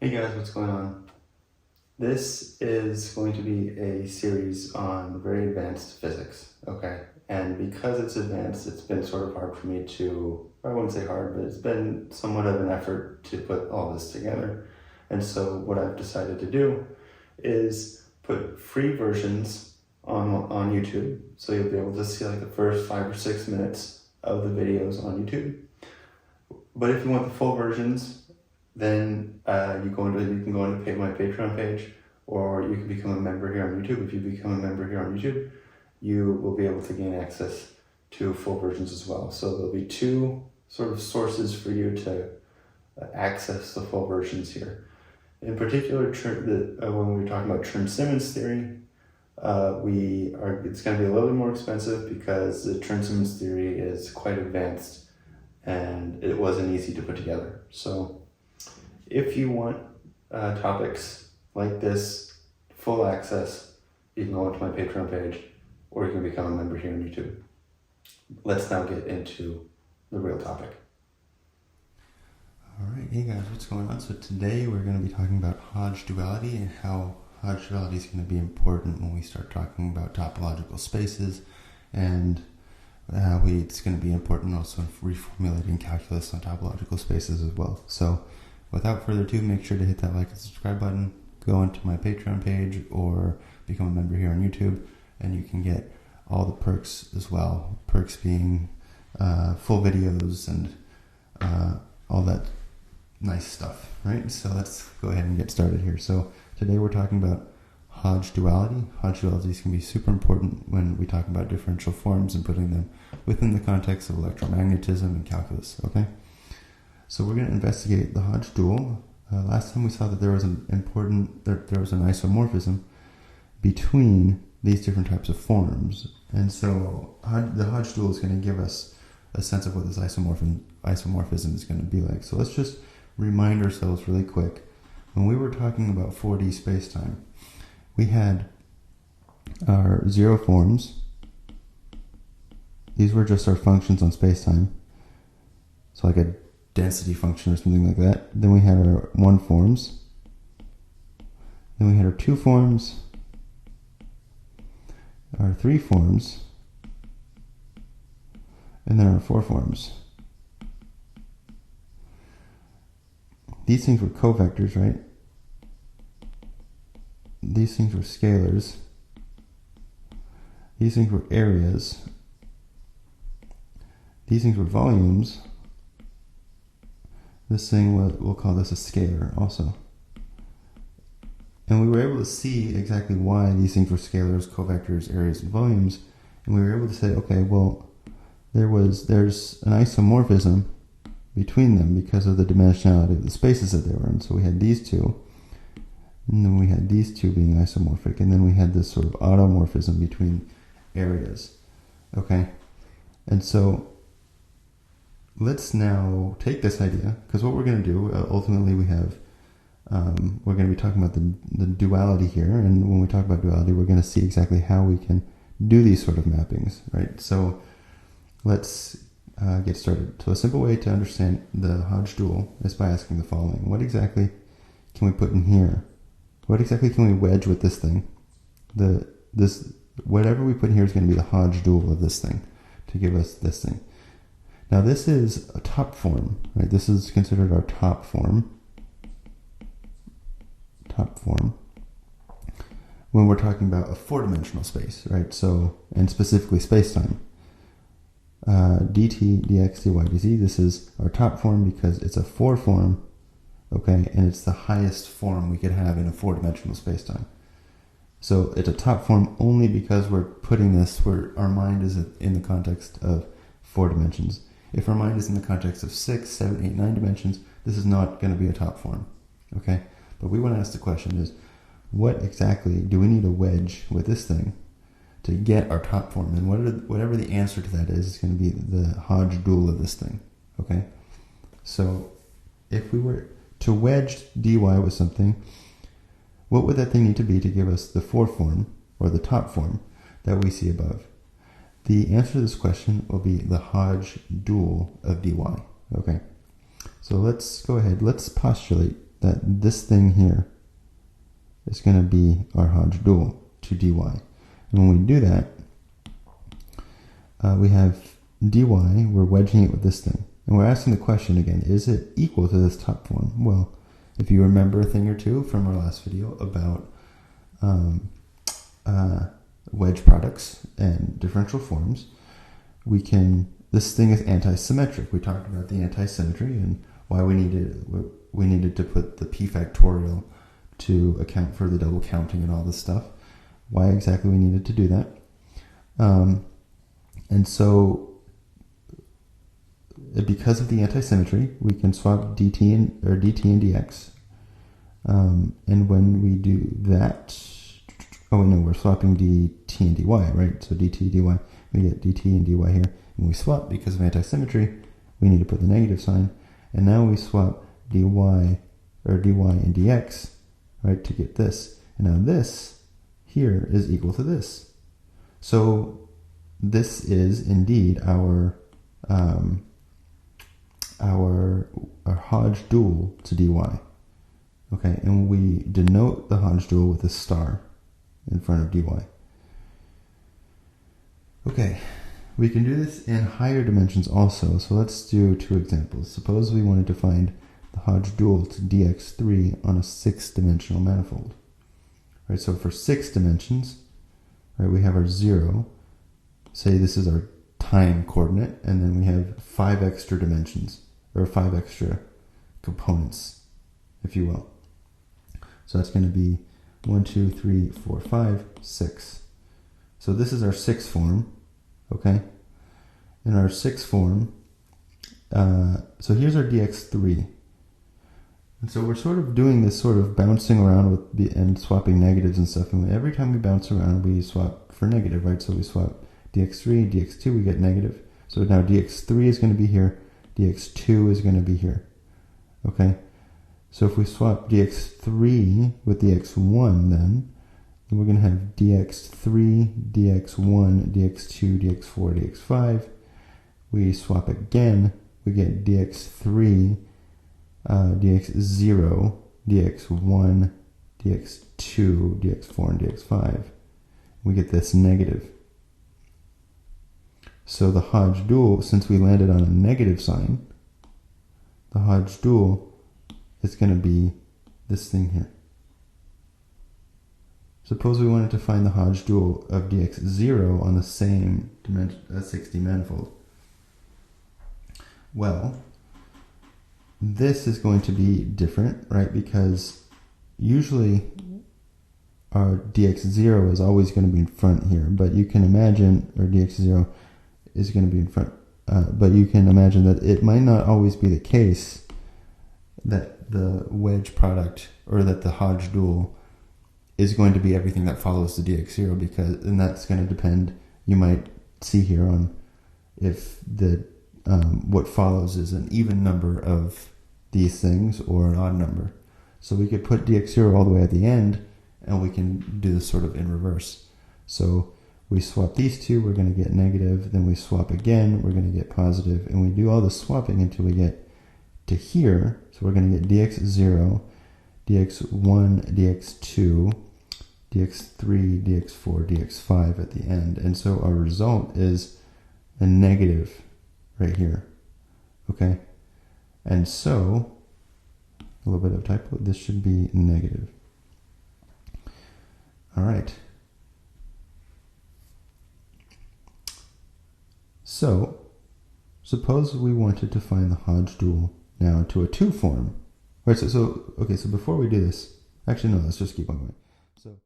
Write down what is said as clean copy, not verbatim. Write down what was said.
Hey guys, what's going on? This is going to be a series on very advanced physics, okay? And because it's advanced, it's been sort of hard for me to, I wouldn't say hard, but it's been somewhat of an effort to put all this together. And so what I've decided to do is put free versions on YouTube. So you'll be able to see like the first 5 or 6 minutes of the videos on YouTube. But if you want the full versions, then you can go into my Patreon page, or you can become a member here on YouTube. If you become a member here on YouTube, you will be able to gain access to full versions as well. So there'll be two sort of sources for you to access the full versions here. In particular, when we were talking about Chern-Simons theory, it's going to be a little bit more expensive because the Chern-Simons theory is quite advanced and it wasn't easy to put together. So if you want topics like this, full access, you can go onto my Patreon page, or you can become a member here on YouTube. Let's now get into the real topic. Alright, hey guys, what's going on? So today we're going to be talking about Hodge duality and how Hodge duality is going to be important when we start talking about topological spaces, and it's going to be important also in reformulating calculus on topological spaces as well. So without further ado, make sure to hit that like and subscribe button, go into my Patreon page, or become a member here on YouTube, and you can get all the perks as well. Perks being full videos and all that nice stuff, right? So let's go ahead and get started here. So today we're talking about Hodge duality. Hodge dualities can be super important when we talk about differential forms and putting them within the context of electromagnetism and calculus, okay? So we're going to investigate the Hodge dual. Last time we saw that there was an isomorphism between these different types of forms. And so the Hodge dual is going to give us a sense of what this isomorphism is going to be like. So let's just remind ourselves really quick. When we were talking about 4D spacetime, we had our zero forms. These were just our functions on spacetime. So like a density function or something like that. Then we had our one forms. Then we had our two forms, our three forms, and then our four forms. These things were covectors, right? These things were scalars. These things were areas. These things were volumes. This thing, we'll call this a scalar also. And we were able to see exactly why these things were scalars, covectors, areas, and volumes. And we were able to say, okay, well, there's an isomorphism between them because of the dimensionality of the spaces that they were in. So we had these two, and then we had these two being isomorphic, and then we had this sort of automorphism between areas. Okay? And so let's now take this idea, because what we're going to do, ultimately we're going to be talking about the duality here, and when we talk about duality, we're going to see exactly how we can do these sort of mappings, right? So let's get started. So a simple way to understand the Hodge dual is by asking the following. What exactly can we put in here? What exactly can we wedge with this thing? Whatever we put in here is going to be the Hodge dual of this thing to give us this thing. Now this is a top form, right? This is considered our top form. Top form. When we're talking about a four-dimensional space, right? So, and specifically space-time. dt, dx, dy, dz, this is our top form because it's a four form, okay? And it's the highest form we could have in a four-dimensional space-time. So it's a top form only because we're putting this where our mind is in the context of 4 dimensions. If our mind is in the context of 6, 7, 8, 9 dimensions, this is not going to be a top form, okay? But we want to ask the question is, what exactly do we need to wedge with this thing to get our top form? And whatever the answer to that is going to be the Hodge dual of this thing, okay? So if we were to wedge dy with something, what would that thing need to be to give us the 4 form, or the top form, that we see above? The answer to this question will be the Hodge dual of dy, okay? So let's go ahead, let's postulate that this thing here is going to be our Hodge dual to dy. And when we do that, we have dy, we're wedging it with this thing. And we're asking the question again, is it equal to this top form? Well, if you remember a thing or two from our last video about wedge products and differential forms, this thing is anti-symmetric. We talked about the anti-symmetry and why we needed to put the p factorial to account for the double counting and all this stuff. Why exactly we needed to do that. And so because of the anti-symmetry, we can swap dt and dx. And when we do that, oh wait, no, we're swapping dt and dy, right? So dt, dy, we get dt and dy here. When we swap, because of anti-symmetry, we need to put the negative sign. And now we swap dy and dx, right, to get this. And now this here is equal to this. So this is indeed our Hodge dual to dy. Okay, and we denote the Hodge dual with a star in front of dy. Okay, we can do this in higher dimensions also. So let's do two examples. Suppose we wanted to find the Hodge dual to dx3 on a 6-dimensional manifold. Right, so for 6 dimensions, right, we have our 0. Say this is our time coordinate, and then we have 5 extra dimensions, or 5 extra components, if you will. So that's going to be 1, 2, 3, 4, 5, 6. So this is our 6 form, okay? In our 6 form, so here's our dx3. And so we're sort of doing this sort of bouncing around and swapping negatives and stuff. And every time we bounce around, we swap for negative, right? So we swap dx3, dx2, we get negative. So now dx3 is going to be here, dx2 is going to be here, okay? So if we swap dx3 with dx1, then we're going to have dx3, dx1, dx2, dx4, dx5. We swap again, we get dx3, dx0, dx1, dx2, dx4, and dx5. We get this negative. So the Hodge dual, since we landed on a negative sign, the Hodge dual is going to be this thing here. Suppose we wanted to find the Hodge dual of dx0 on the same 6D manifold. Well, this is going to be different, right? Because usually our dx0 is always going to be in front here, but you can imagine, or dx0 is going to be in front, but you can imagine that it might not always be the case that the wedge product, or that the Hodge dual is going to be everything that follows the dx0, because, and that's going to depend, you might see here, on if the what follows is an even number of these things or an odd number. So we could put dx0 all the way at the end, and we can do this sort of in reverse. So we swap these two, we're going to get negative, then we swap again, we're going to get positive, and we do all the swapping until we get to here. So we're going to get dx0, dx1, dx2, dx3, dx4, dx5 at the end. And so our result is a negative right here, okay? And so, a little bit of typo, this should be negative. All right. So, suppose we wanted to find the Hodge dual now to a 2 form. Right, okay, so before we do this, actually no, let's just keep on going. So